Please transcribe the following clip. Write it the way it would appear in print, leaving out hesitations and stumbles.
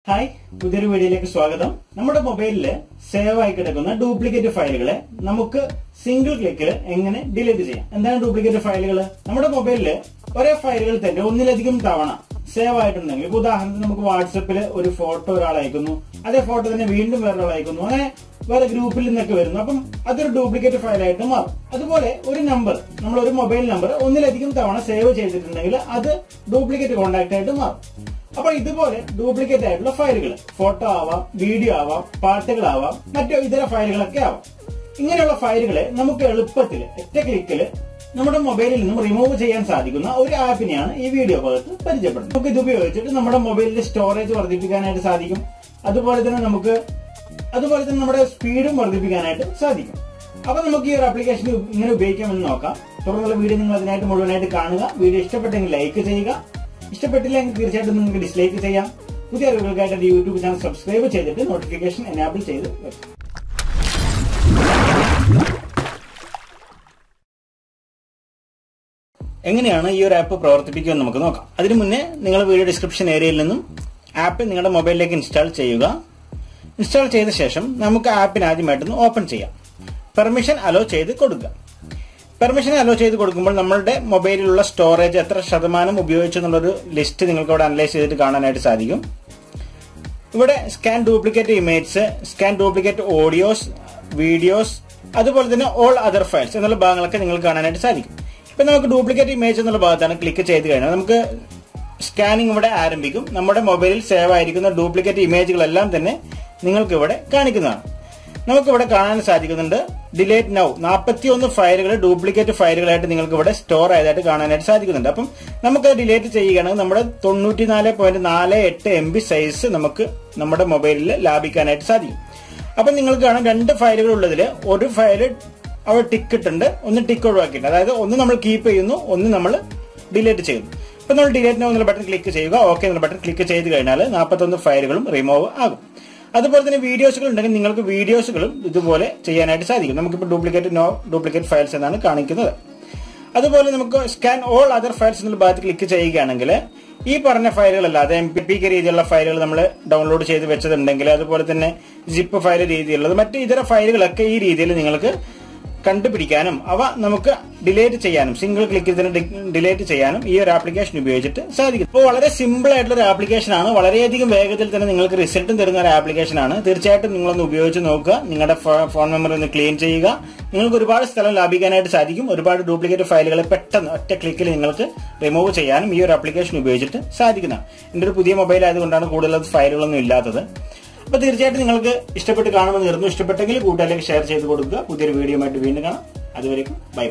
Hi, പുതിയൊരു വീഡിയോയിലേക്ക് സ്വാഗതം. നമ്മുടെ മൊബൈലില് സേവ് ആയി കിടക്കുന്ന ഡ്യൂപ്ലിക്കേറ്റ് ഫയലുകളെ നമുക്ക് സിംഗിൾ ക്ലിക്കിൽ എങ്ങനെ ഡിലീറ്റ് ചെയ്യാം? എന്താണ് ഡ്യൂപ്ലിക്കേറ്റ് ഫയലുകൾ? നമ്മുടെ മൊബൈലില് ഒരേ ഫയലുകൾ തന്നെ ഒന്നിലധികം തവണ സേവ് ആയിട്ടുണ്ടെങ്കിൽ, ഇപ്പൊ ഉദാഹരണത്തിന് നമുക്ക് വാട്സപ്പിൽ ഒരു ഫോട്ടോ ഒരാൾ അയക്കുന്നു, അതേ ഫോട്ടോ തന്നെ വീണ്ടും വേറൊരാൾ അയക്കുന്നു, അങ്ങനെ വേറെ ഗ്രൂപ്പിൽ നിന്നൊക്കെ വരുന്നു. അപ്പം അതൊരു ഡ്യൂപ്ലിക്കേറ്റ് ഫയലായിട്ട് മാറും. അതുപോലെ ഒരു നമ്പർ, നമ്മൾ ഒരു മൊബൈൽ നമ്പർ ഒന്നിലധികം തവണ സേവ് ചെയ്തിട്ടുണ്ടെങ്കിൽ അത് ഡ്യൂപ്ലിക്കേറ്റ് കോണ്ടാക്ട് ആയിട്ട് മാറും. അപ്പോൾ ഇതുപോലെ ഡ്യൂപ്ലിക്കേറ്റ് ആയിട്ടുള്ള ഫയലുകൾ, ഫോട്ടോ ആവാം, വീഡിയോ ആവാം, പാട്ടുകളാവാം, മറ്റു ഇതര ഫയലുകളൊക്കെ ആവാം. ഇങ്ങനെയുള്ള ഫയലുകളെ നമുക്ക് എളുപ്പത്തിൽ ഒറ്റ ക്ലിക്കിൽ നമ്മുടെ മൊബൈലിൽ നിന്നും റിമൂവ് ചെയ്യാൻ സാധിക്കുന്ന ഒരു ആപ്പിനെയാണ് ഈ വീഡിയോ ഭാഗത്ത് പരിചയപ്പെടുന്നത്. നമുക്ക് ഇത് ഉപയോഗിച്ചിട്ട് നമ്മുടെ മൊബൈലിന്റെ സ്റ്റോറേജ് വർദ്ധിപ്പിക്കാനായിട്ട് സാധിക്കും. അതുപോലെ തന്നെ നമ്മുടെ സ്പീഡും വർദ്ധിപ്പിക്കാനായിട്ട് സാധിക്കും. അപ്പൊ നമുക്ക് ഈ ഒരു ആപ്ലിക്കേഷൻ ഇങ്ങനെ ഉപയോഗിക്കാമെന്ന് നോക്കാം. തുടർന്നുള്ള വീഡിയോ നിങ്ങൾ അതിനായിട്ട് മുഴുവനായിട്ട് കാണുക. വീഡിയോ ഇഷ്ടപ്പെട്ടെങ്കിൽ ലൈക്ക് ചെയ്യുക, ഇഷ്ടപ്പെട്ടില്ലെങ്കിൽ തീർച്ചയായിട്ടും നിങ്ങൾക്ക് ഡിസ്ലൈക്ക് ചെയ്യാം. പുതിയ അറിവുകൾക്കായിട്ട് യൂട്യൂബ് ചാനൽ സബ്സ്ക്രൈബ് ചെയ്തിട്ട് നോട്ടിഫിക്കേഷൻ എനാബിൾ ചെയ്ത് വെക്കും. എങ്ങനെയാണ് ഈ ഒരു ആപ്പ് പ്രവർത്തിപ്പിക്കുക എന്ന് നമുക്ക് നോക്കാം. അതിനു മുന്നേ നിങ്ങൾ വീഡിയോ ഡിസ്ക്രിപ്ഷൻ ഏരിയയിൽ നിന്നും ആപ്പ് നിങ്ങളുടെ മൊബൈലിലേക്ക് ഇൻസ്റ്റാൾ ചെയ്യുക. ഇൻസ്റ്റാൾ ചെയ്ത ശേഷം നമുക്ക് ആപ്പിന് ആദ്യമായിട്ടൊന്ന് ഓപ്പൺ ചെയ്യാം. പെർമിഷൻ അലോ ചെയ്ത് കൊടുക്കുക. പെർമിഷൻ അലോ ചെയ്ത് കൊടുക്കുമ്പോൾ നമ്മളുടെ മൊബൈലിലുള്ള സ്റ്റോറേജ് എത്ര ശതമാനം ഉപയോഗിച്ചു എന്നുള്ളൊരു ലിസ്റ്റ് നിങ്ങൾക്ക് ഇവിടെ അനലൈസ് ചെയ്തിട്ട് കാണാനായിട്ട് സാധിക്കും. ഇവിടെ scan duplicate images, scan duplicate audios, videos, അതുപോലെ തന്നെ ഓൾ അതർ ഫയൽസ് എന്നുള്ള ഭാഗങ്ങളൊക്കെ നിങ്ങൾക്ക് കാണാനായിട്ട് സാധിക്കും. ഇപ്പൊ നമുക്ക് ഡ്യൂപ്ലിക്കേറ്റ് ഇമേജ് എന്നുള്ള ഭാഗത്താണ് ക്ലിക്ക് ചെയ്ത് കഴിഞ്ഞാൽ നമുക്ക് സ്കാനിങ് ഇവിടെ ആരംഭിക്കും. നമ്മുടെ മൊബൈലിൽ സേവ് ആയിരിക്കുന്ന ഡ്യൂപ്ലിക്കേറ്റ് ഇമേജുകളെല്ലാം തന്നെ നിങ്ങൾക്ക് ഇവിടെ കാണിക്കുന്നതാണ്. നമുക്കിവിടെ കാണാൻ സാധിക്കുന്നുണ്ട് ഡിലേറ്റ് നൗ 41 ഫയലുകൾ ഡ്യൂപ്ലിക്കേറ്റ് ഫയലുകളായിട്ട് നിങ്ങൾക്ക് ഇവിടെ സ്റ്റോർ ആയതായിട്ട് കാണാനായിട്ട് സാധിക്കുന്നുണ്ട്. അപ്പം നമുക്ക് ഡിലേറ്റ് ചെയ്യുകയാണെങ്കിൽ നമ്മുടെ 94.48 MB സൈസ് നമുക്ക് നമ്മുടെ മൊബൈലിൽ ലാഭിക്കാനായിട്ട് സാധിക്കും. അപ്പം നിങ്ങൾക്ക് കാണാം 2 ഫയലുകൾ ഉള്ളതിൽ ഒരു ഫയൽ അവിടെ ടിക്ക് ഇട്ടുണ്ട്, ഒന്ന് ടിക്ക് ഒഴിവാക്കിയിട്ടുണ്ട്. അതായത് ഒന്ന് നമ്മൾ കീപ്പ് ചെയ്യുന്നു, ഒന്ന് നമ്മൾ ഡിലേറ്റ് ചെയ്യുന്നു. അപ്പൊ നമ്മൾ ഡിലേറ്റ് നൗ എന്നുള്ള ബട്ടൺ ക്ലിക്ക് ചെയ്യുക. ഓക്കെ എന്നുള്ള ബട്ടൺ ക്ലിക്ക് ചെയ്ത് കഴിഞ്ഞാൽ 41 ഫയലുകളും റിമൂവ് ആകും. അതുപോലെ തന്നെ വീഡിയോസുകൾ ഉണ്ടെങ്കിൽ നിങ്ങൾക്ക് വീഡിയോസുകളും ഇതുപോലെ ചെയ്യാനായിട്ട് സാധിക്കും. നമുക്കിപ്പോൾ ഡ്യൂപ്ലിക്കേറ്റ് ഫയൽസ് എന്നാണ് കാണിക്കുന്നത്. അതുപോലെ നമുക്ക് സ്കാൻ ഓൾ അതർ ഫയൽസ് എന്നുള്ള ഭാഗത്ത് ക്ലിക്ക് ചെയ്യുകയാണെങ്കിൽ ഈ പറഞ്ഞ ഫയലുകളല്ലാതെ MPK രീതിയിലുള്ള ഫയലുകൾ നമ്മൾ ഡൗൺലോഡ് ചെയ്ത് വെച്ചതുണ്ടെങ്കിൽ, അതുപോലെ തന്നെ സിപ്പ് ഫയൽ രീതിയിലുള്ളത്, മറ്റ് ഇതര ഫയലുകളൊക്കെ ഈ രീതിയിൽ നിങ്ങൾക്ക് കണ്ടുപിടിക്കാനും അവ നമുക്ക് ഡിലേറ്റ് ചെയ്യാനും സിംഗിൾ ക്ലിക്കിൽ തന്നെ ഡിലേറ്റ് ചെയ്യാനും ഈ ഒരു ആപ്ലിക്കേഷൻ ഉപയോഗിച്ചിട്ട് സാധിക്കും. ഇപ്പോൾ വളരെ സിമ്പിൾ ആയിട്ടുള്ള ഒരു ആപ്ലിക്കേഷൻ ആണ്. വളരെയധികം വേഗത്തിൽ തന്നെ നിങ്ങൾക്ക് റിസൾട്ടും തരുന്ന ഒരു ആപ്ലിക്കേഷൻ ആണ്. തീർച്ചയായിട്ടും നിങ്ങളൊന്ന് ഉപയോഗിച്ച് നോക്കുക. നിങ്ങളുടെ ഫോൺ മെമ്മറി ഒന്ന് ക്ലീൻ ചെയ്യുക. നിങ്ങൾക്ക് ഒരുപാട് സ്ഥലം ലാഭിക്കാനായിട്ട് സാധിക്കും. ഒരുപാട് ഡ്യൂപ്ലിക്കേറ്റ് ഫയലുകളെ പെട്ടെന്ന് ഒറ്റ ക്ലിക്കിൽ നിങ്ങൾക്ക് റിമൂവ് ചെയ്യാനും ഈ ഒരു ആപ്ലിക്കേഷൻ ഉപയോഗിച്ചിട്ട് സാധിക്കുന്നതാണ്. എന്റെ ഒരു പുതിയ മൊബൈൽ ആയതുകൊണ്ടാണ് കൂടുതൽ ഫയലുകളൊന്നും ഇല്ലാത്തത്. അപ്പൊ തീർച്ചയായിട്ടും നിങ്ങൾക്ക് ഇഷ്ടപ്പെട്ട് കാണുമെന്ന് കരുതുന്നു. ഇഷ്ടപ്പെട്ടെങ്കിൽ കൂട്ടുകാരിലേക്ക് ഷെയർ ചെയ്ത് കൊടുക്കുക. പുതിയൊരു വീഡിയോ ആയിട്ട് വീണ്ടും കാണാം. അതുവരേക്കും ബൈ.